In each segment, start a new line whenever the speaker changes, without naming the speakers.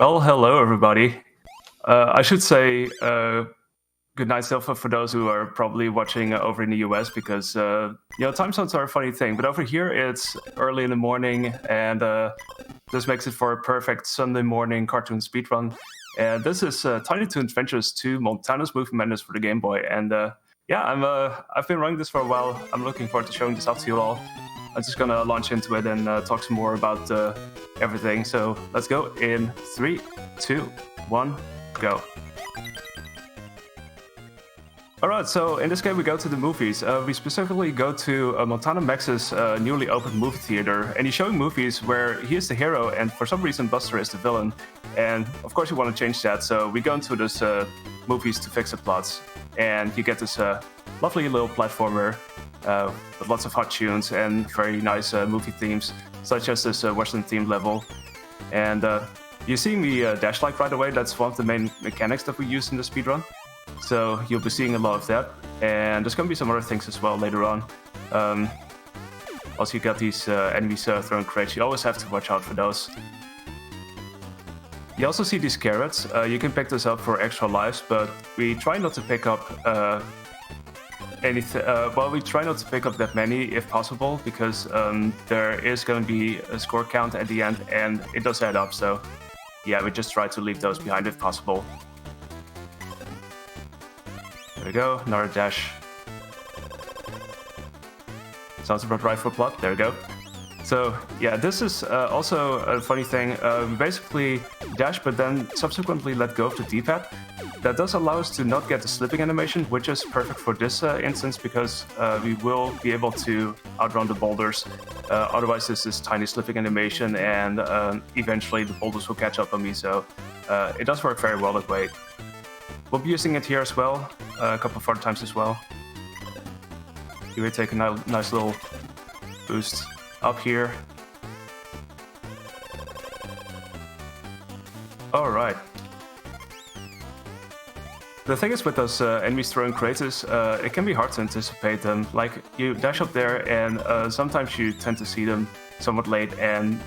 Well, hello everybody. I should say good night still for those who are probably watching over in the US because time zones are a funny thing. But over here it's early in the morning, and this makes it for a perfect Sunday morning cartoon speedrun. And this is Tiny Toon Adventures 2: Montana's Movie Madness for the Game Boy. And I've been running this for a while. I'm looking forward to showing this off to you all. I'm just gonna launch into it and talk some more about everything. So let's go in 3, 2, 1, go. Alright, so in this game we go to the movies. We specifically go to Montana Max's newly opened movie theater, and he's showing movies where he is the hero and for some reason Buster is the villain. And of course we want to change that, so we go into this movies to fix the plots. And you get this lovely little platformer with lots of hot tunes and very nice movie themes, such as this Western themed level. And you see me dash like right away. That's one of the main mechanics that we use in the speedrun. So you'll be seeing a lot of that. And there's going to be some other things as well later on. Also, you got these enemies throwing crates. You always have to watch out for those. You also see these carrots. You can pick this up for extra lives, but we try not to pick up anything. We try not to pick up that many if possible, because there is going to be a score count at the end, and it does add up. So yeah, we just try to leave those behind if possible. There we go, another dash. Sounds about right for plot. There we go. So yeah, this is also a funny thing. We basically dash, but then subsequently let go of the D-pad. That does allow us to not get the slipping animation, which is perfect for this instance, because we will be able to outrun the boulders. Otherwise, this is tiny slipping animation, and eventually the boulders will catch up on me. So it does work very well that way. We'll be using it here as well, a couple of other times as well. You will take a nice little boost up here. All right. The thing is with those enemies throwing crates is it can be hard to anticipate them. Like, you dash up there and sometimes you tend to see them somewhat late, and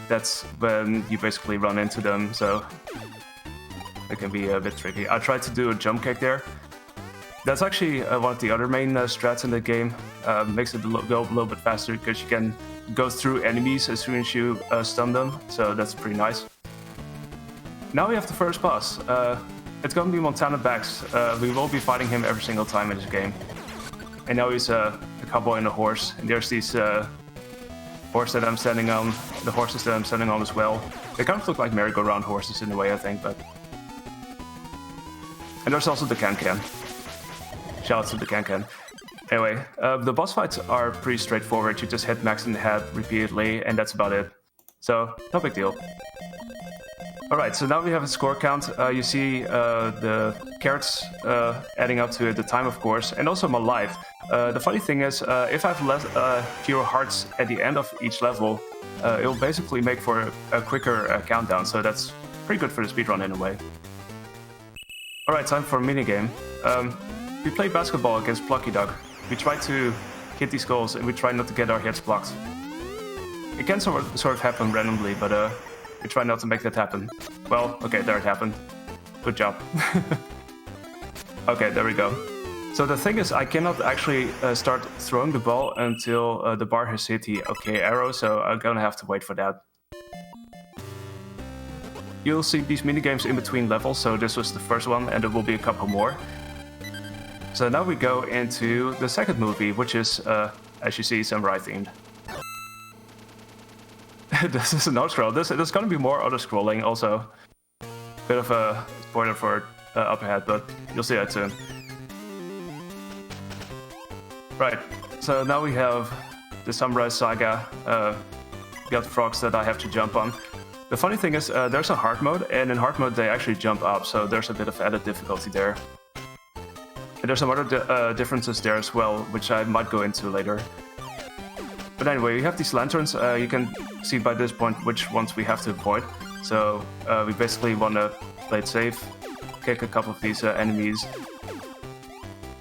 that's when you basically run into them, so it can be a bit tricky. I tried to do a jump kick there. That's actually one of the other main strats in the game. Makes it go a little bit faster because you can go through enemies as soon as you stun them, so that's pretty nice. Now we have the first boss. It's going to be Montana Bax. We will be fighting him every single time in this game. And now he's a cowboy and a horse. And there's these horses that I'm standing on as well. They kind of look like merry-go-round horses in a way, I think, but... And there's also the Can-Can. Shout out to the Can-Can. Anyway, the boss fights are pretty straightforward. You just hit Max in the head repeatedly, and that's about it. So, no big deal. Alright, so now we have a score count. You see the carrots adding up to the time, of course, and also my life. The funny thing is, if I have fewer hearts at the end of each level, it will basically make for a quicker countdown, so that's pretty good for the speedrun in a way. Alright, time for a minigame. We play basketball against Plucky Duck. We try to hit these goals, and we try not to get our heads blocked. It can sort of happen randomly, but we try not to make that happen. Well, okay, there it happened. Good job. Okay, there we go. So the thing is, I cannot actually start throwing the ball until the bar has hit the OK arrow, so I'm gonna have to wait for that. You'll see these minigames in between levels, so this was the first one, and there will be a couple more. So now we go into the second movie, which is, as you see, samurai themed. This is an auto-scroll. There's gonna be more auto-scrolling also. Bit of a spoiler for up ahead, but you'll see that soon. Right, so now we have the Samurai Saga. Got frogs that I have to jump on. The funny thing is, there's a hard mode, and in hard mode they actually jump up, so there's a bit of added difficulty there. And there's some other differences there as well, which I might go into later. But anyway, we have these lanterns. You can see by this point which ones we have to avoid. So we basically want to play it safe, kick a couple of these enemies.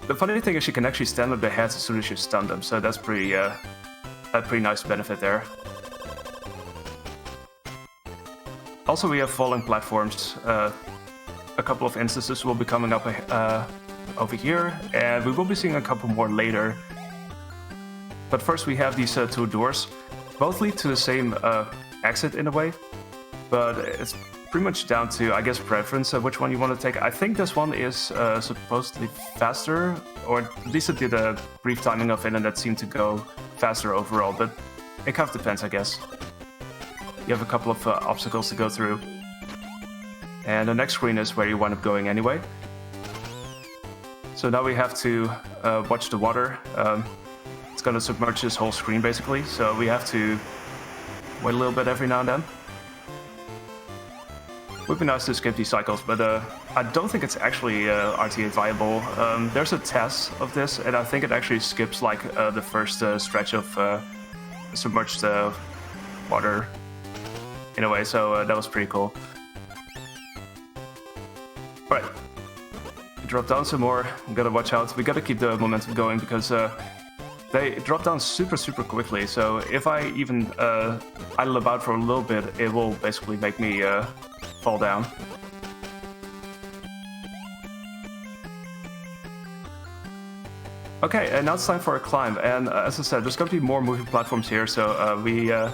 The funny thing is you can actually stand on their heads as soon as you stun them, so that's pretty a pretty nice benefit there. Also, we have falling platforms. A couple of instances will be coming up over here, and we will be seeing a couple more later. But first we have these two doors. Both lead to the same exit in a way, but it's pretty much down to, I guess, preference of which one you want to take. I think this one is supposedly faster, or at least it did a brief timing of it, and that seemed to go faster overall, but it kind of depends, I guess. You have a couple of obstacles to go through. And the next screen is where you wind up going anyway. So now we have to watch the water. It's gonna submerge this whole screen basically, so we have to wait a little bit every now and then. Would be nice to skip these cycles, but I don't think it's actually RTA viable. There's a test of this, and I think it actually skips like the first stretch of submerged water in a way, so that was pretty cool. Right, drop down some more. We gotta watch out. We gotta keep the momentum going because they drop down super quickly. So if I even idle about for a little bit, it will basically make me fall down. Okay, and now it's time for a climb. And as I said, there's gonna be more moving platforms here. So we are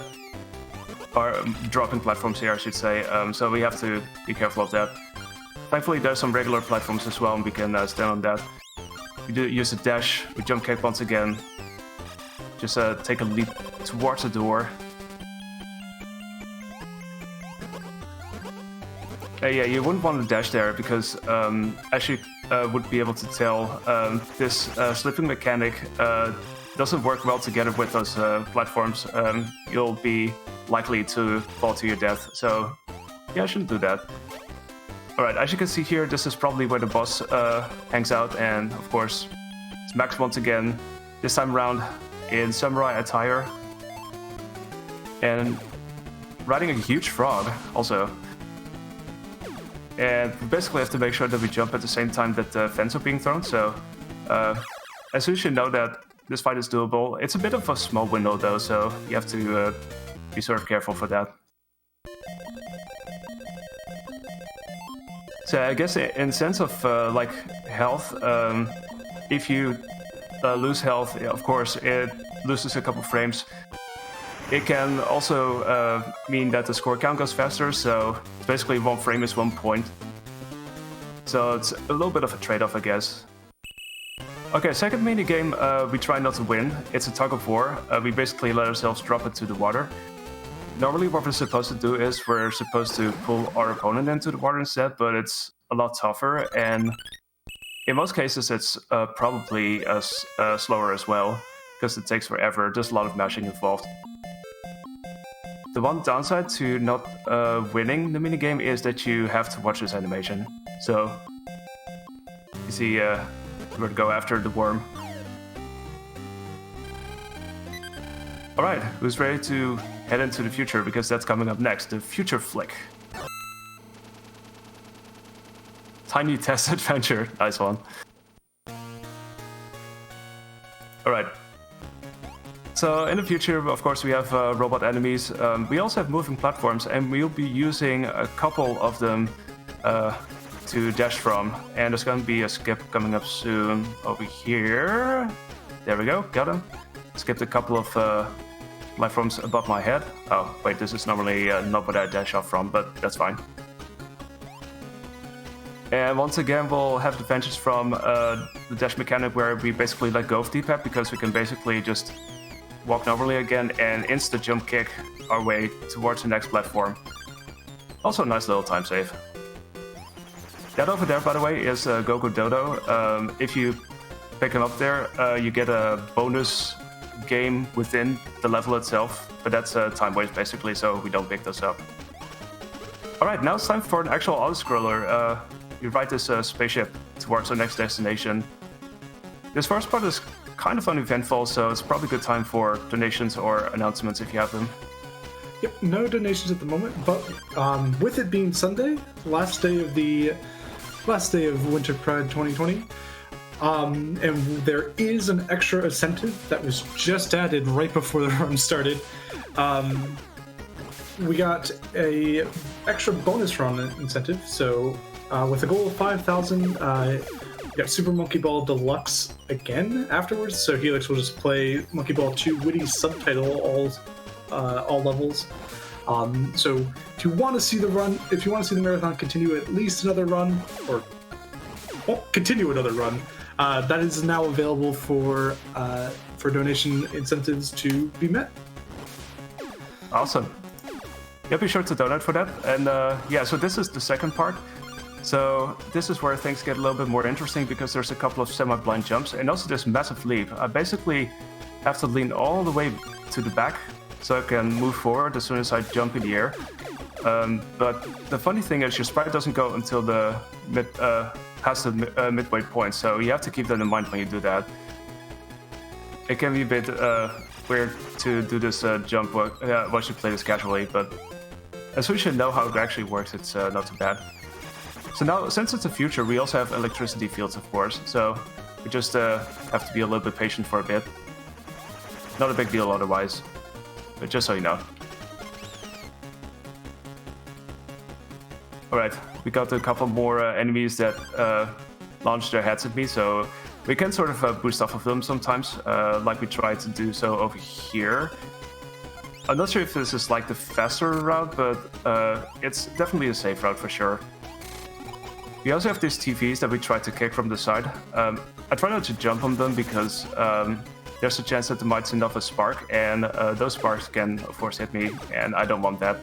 dropping platforms here, I should say. So we have to be careful of that. Thankfully, there's some regular platforms as well, and we can stand on that. We do use a dash, we jump kick once again. Just take a leap towards the door. Yeah, you wouldn't want to dash there because, as you would be able to tell, this slipping mechanic doesn't work well together with those platforms. You'll be likely to fall to your death, so yeah, I shouldn't do that. Alright, as you can see here, this is probably where the boss hangs out, and of course, it's Max once again, this time around in samurai attire. And riding a huge frog, also. And we basically have to make sure that we jump at the same time that the vents are being thrown, so as soon as you know that this fight is doable, it's a bit of a small window though, so you have to be sort of careful for that. So I guess in sense of like health, if you lose health, of course it loses a couple frames. It can also mean that the score count goes faster, so basically 1 frame is 1 point. So it's a little bit of a trade-off, I guess. Okay, second mini game, we try not to win. It's a tug of war. We basically let ourselves drop into the water. Normally what we're supposed to do is we're supposed to pull our opponent into the water instead, but it's a lot tougher, and in most cases it's probably slower as well, because it takes forever. There's a lot of mashing involved. The one downside to not winning the minigame is that you have to watch this animation. So, you see, we're to go after the worm. Alright, who's ready to head into the future, because that's coming up next, the Future Flick. Tiny test adventure, nice one. Alright. So in the future, of course, we have robot enemies. We also have moving platforms, and we'll be using a couple of them to dash from. And there's going to be a skip coming up soon over here. There we go, got him. Skipped a couple of platforms above my head. Oh, wait, this is normally not what I dash off from, but that's fine. And once again, we'll have advantage from the dash mechanic where we basically let go of D-pad, because we can basically just walk normally again and insta-jump kick our way towards the next platform. Also a nice little time save. That over there, by the way, is Goku Dodo. If you pick him up there, you get a bonus game within the level itself, but that's time waste basically, so we don't pick those up. Alright, now it's time for an actual auto-scroller. You ride this spaceship towards our next destination. This first part is kind of uneventful, so it's probably a good time for donations or announcements if you have them.
Yep, no donations at the moment, but with it being Sunday, last day of Winter Pride 2020, and there is an extra incentive that was just added right before the run started. we got a extra bonus run incentive. So with a goal of 5,000, we got Super Monkey Ball Deluxe again afterwards. So Helix will just play Monkey Ball 2 Witty subtitle all levels. So if you want to see the run, if you want to see the marathon continue at least another run, or continue another run, that is now available for donation incentives to be met.
Awesome. Yeah, be sure to donate for that. And yeah, so this is the second part. So this is where things get a little bit more interesting because there's a couple of semi-blind jumps and also this massive leap. I basically have to lean all the way to the back so I can move forward as soon as I jump in the air. But the funny thing is your sprite doesn't go until the past the midway point, so you have to keep that in mind when you do that. It can be a bit weird to do this jump once you play this casually, but as soon as you know how it actually works, it's not too bad. So now, since it's a future, we also have electricity fields, of course, so we just have to be a little bit patient for a bit. Not a big deal otherwise, but just so you know. Alright, we got a couple more enemies that launch their heads at me, so we can sort of boost off of them sometimes, like we tried to do so over here. I'm not sure if this is like the faster route, but it's definitely a safe route for sure. We also have these TVs that we try to kick from the side. I try not to jump on them because there's a chance that they might send off a spark, and those sparks can, of course, hit me, and I don't want that.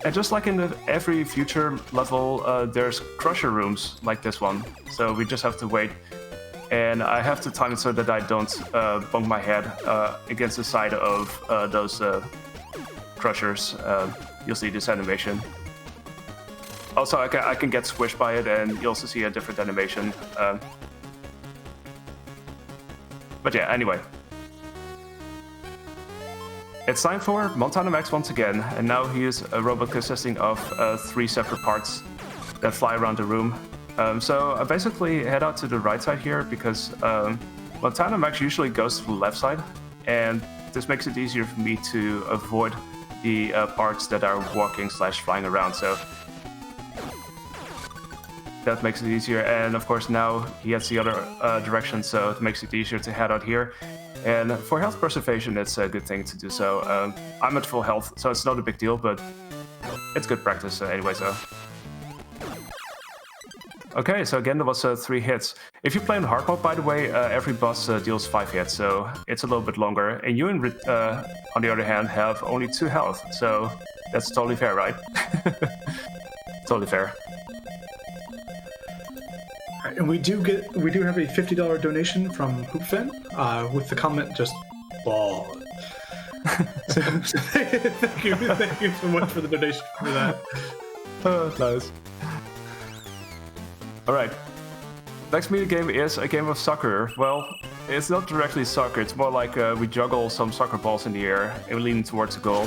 And just like in every future level, there's crusher rooms like this one, so we just have to wait. And I have to time it so that I don't bump my head against the side of those crushers. You'll see this animation. Also, I can get squished by it, and you also see a different animation. But yeah, anyway. It's time for Montana Max once again, and now he is a robot consisting of 3 separate parts that fly around the room. So I basically head out to the right side here because Montana Max usually goes to the left side, and this makes it easier for me to avoid the parts that are walking / flying around. So that makes it easier, and of course now he heads the other direction, so it makes it easier to head out here. And for health preservation, it's a good thing to do so. I'm at full health, so it's not a big deal, but it's good practice anyway, so. Okay, so again, there was 3 hits. If you play on hard mode, by the way, every boss deals 5 hits, so it's a little bit longer. And you, on the other hand, have only 2 health, so that's totally fair, right? Totally fair.
And we do have a $50 donation from Hoopfen with the comment just ball. So thank you so much for the donation for that.
Oh, nice. All right. Next mini game is a game of soccer. Well, it's not directly soccer. It's more like we juggle some soccer balls in the air and we lean towards the goal.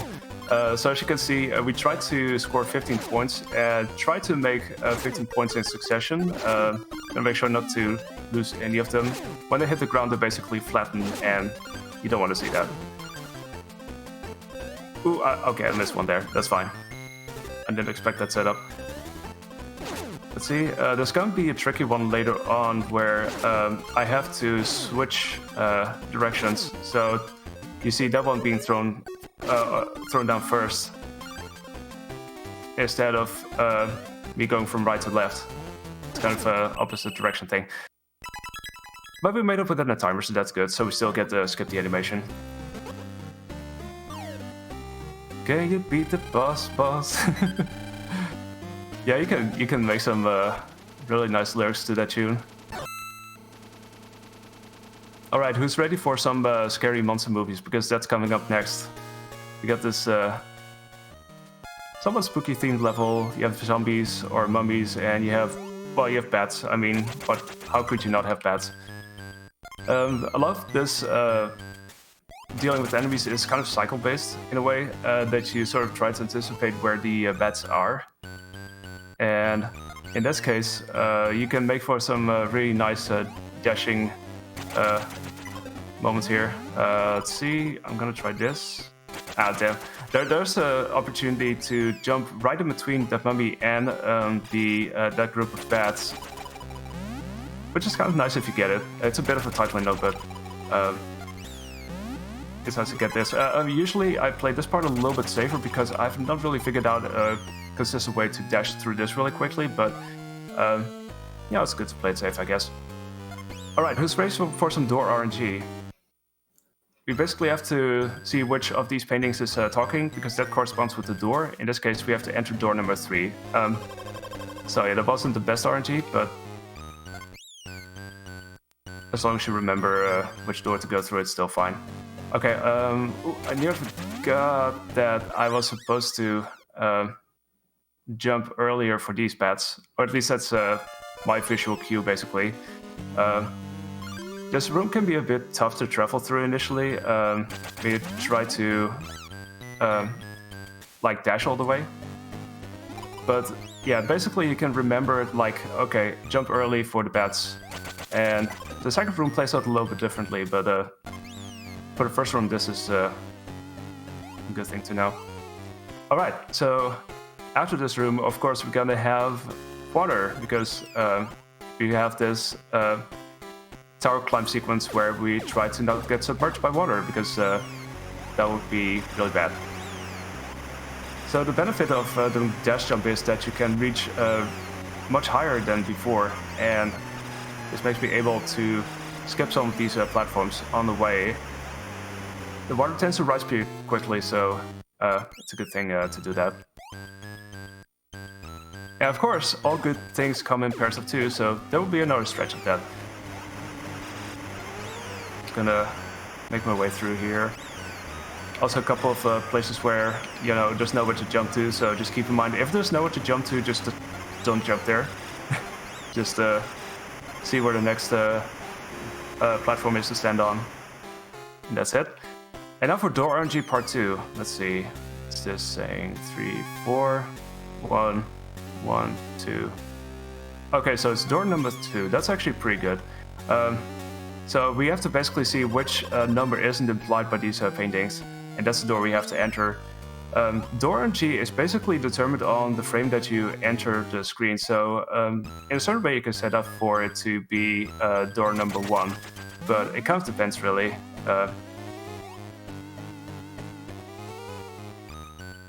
So as you can see, we tried to score 15 points and try to make 15 points in succession and make sure not to lose any of them. When they hit the ground, they basically flatten, and you don't want to see that. Ooh, okay, I missed one there. That's fine. I didn't expect that setup. Let's see, there's going to be a tricky one later on where I have to switch directions. So you see that one being thrown down first instead of me going from right to left. It's kind of an opposite direction thing. But we made up within a timer, so that's good. So we still get to skip the animation. Can you beat the boss? Yeah, you can make some really nice lyrics to that tune. Alright, who's ready for some scary monster movies? Because that's coming up next. We got this somewhat spooky themed level. You have zombies or mummies, and you have bats. I mean, how could you not have bats? I love this dealing with enemies is kind of cycle-based in a way, that you sort of try to anticipate where the bats are. And in this case, you can make for some really nice dashing moments here. Let's see, I'm gonna try this. Ah, damn. There's an opportunity to jump right in between that mummy and that group of bats, which is kind of nice if you get it. It's a bit of a tight window, but it's nice to get this. Usually I play this part a little bit safer because I've not really figured out a consistent way to dash through this really quickly, but yeah, it's good to play it safe, I guess. Alright, who's ready for some door RNG? We basically have to see which of these paintings is talking, because that corresponds with the door. In this case, we have to enter door number 3. So yeah, that wasn't the best RNG, but as long as you remember which door to go through, it's still fine. Okay, I nearly forgot that I was supposed to jump earlier for these bats, or at least that's my visual cue, basically. This room can be a bit tough to travel through initially. We try to like dash all the way, but yeah, basically you can remember like, okay, jump early for the bats, and the second room plays out a little bit differently, but for the first room this is a good thing to know. Alright, so after this room, of course, we're gonna have water, because we have this tower climb sequence where we try to not get submerged by water, because that would be really bad. So the benefit of doing dash jump is that you can reach much higher than before, and this makes me able to skip some of these platforms on the way. The water tends to rise pretty quickly, so it's a good thing to do that. And of course, all good things come in pairs of 2, so there will be another stretch of that. Gonna make my way through here. Also a couple of places where, you know, there's nowhere to jump to, so just keep in mind, if there's nowhere to jump to, just don't jump there. Just see where the next platform is to stand on. And that's it. And now for door RNG part 2. Let's see. It's this saying 3, 4, 1, 1, 2. Okay, so it's door number 2. That's actually pretty good. So we have to basically see which number isn't implied by these paintings, and that's the door we have to enter. Door RNG is basically determined on the frame that you enter the screen, so in a certain way you can set up for it to be door number 1, but it kind of depends really.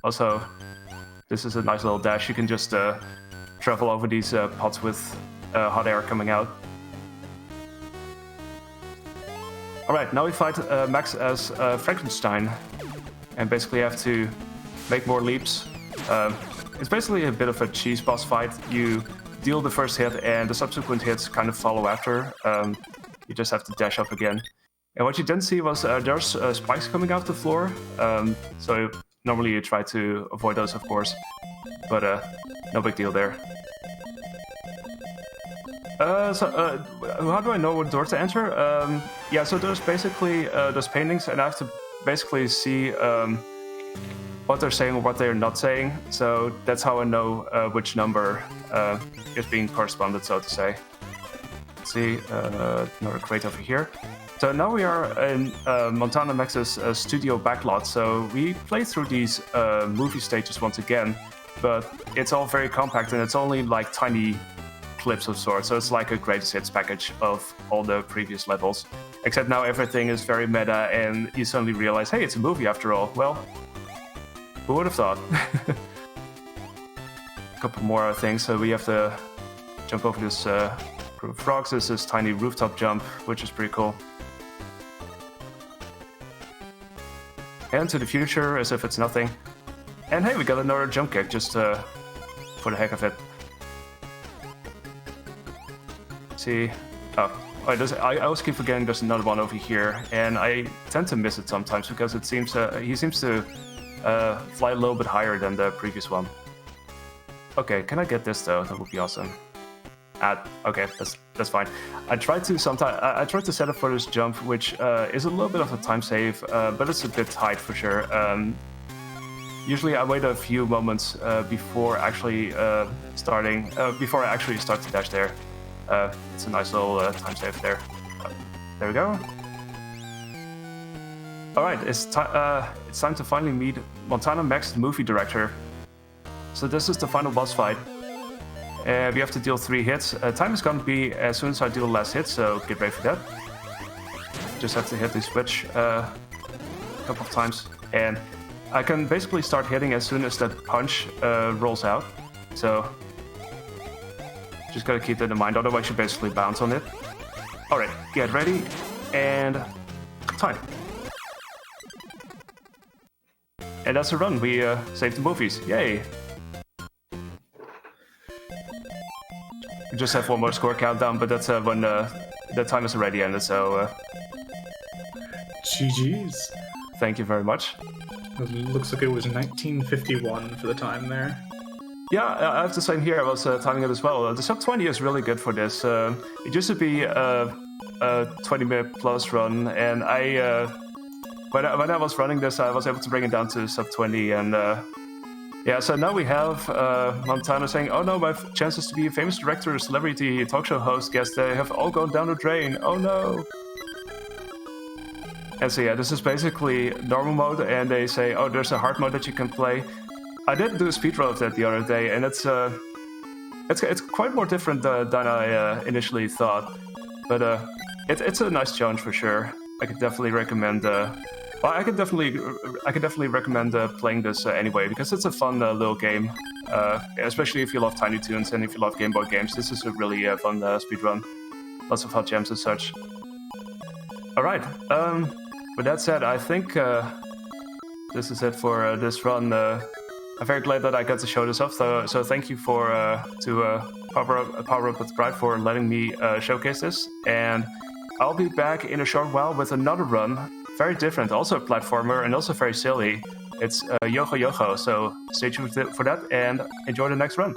Also, this is a nice little dash. You can just travel over these pots with hot air coming out. Alright, now we fight Max as Frankenstein, and basically have to make more leaps. It's basically a bit of a cheese boss fight. You deal the first hit and the subsequent hits kind of follow after. You just have to dash up again. And what you didn't see was there's spikes coming out the floor, so normally you try to avoid those, of course, but no big deal there. How do I know what door to enter? Yeah, so there's basically those paintings, and I have to basically see what they're saying or what they're not saying. So that's how I know which number is being corresponded, so to say. Let's see, another crate over here. So now we are in Montana Max's studio backlot. So we play through these movie stages once again, but it's all very compact and it's only like tiny clips of sorts, so it's like a greatest hits package of all the previous levels, except now everything is very meta and you suddenly realize, hey, it's a movie after all. Well, who would have thought? A couple more things. So we have to jump over this group of frogs. This is tiny rooftop jump, which is pretty cool. And to the future, as if it's nothing. And hey, we got another jump kick, just for the heck of it. See, I always keep forgetting there's another one over here, and I tend to miss it sometimes because it seems he seems to fly a little bit higher than the previous one. Okay, can I get this though? That would be awesome. Okay, that's fine. I tried to set up for this jump, which is a little bit of a time save, but it's a bit tight for sure. Usually I wait a few moments before actually before I actually start to dash there. It's a nice little time save there. There we go. All right, it's time to finally meet Montana Max, the movie director. So this is the final boss fight. We have to deal 3 hits. Time is going to be as soon as I deal the last hit, so get ready for that. Just have to hit the switch a couple of times. And I can basically start hitting as soon as that punch rolls out. So just gotta keep that in mind, otherwise you basically bounce on it. Alright, get ready, and time. And that's a run, we saved the movies, yay! We just have one more score countdown, but that's when the time is already ended, so...
GG's.
Thank you very much.
It looks like it was 1951 for the time there.
Yeah, I have the same here. I was timing it as well. The sub 20 is really good for this. It used to be a 20-minute plus run, and when I was running this, I was able to bring it down to sub 20. And yeah, so now we have Montana saying, "Oh no, my chances to be a famous director, celebrity, talk show host, guest, they have all gone down the drain. Oh no." And so yeah, this is basically normal mode, and they say, "Oh, there's a hard mode that you can play." I did do a speedrun of that the other day, and it's quite more different than I initially thought. But it's a nice challenge for sure. I could definitely recommend. I could definitely recommend playing this anyway, because it's a fun little game. Especially if you love Tiny Toons and if you love Game Boy games, this is a really fun speedrun. Lots of hot gems and such. All right. With that said, I think this is it for this run. I'm very glad that I got to show this off. So thank you to Power Up with Pride for letting me showcase this. And I'll be back in a short while with another run, very different, also a platformer and also very silly. It's Yoho Yoho. So stay tuned for that and enjoy the next run.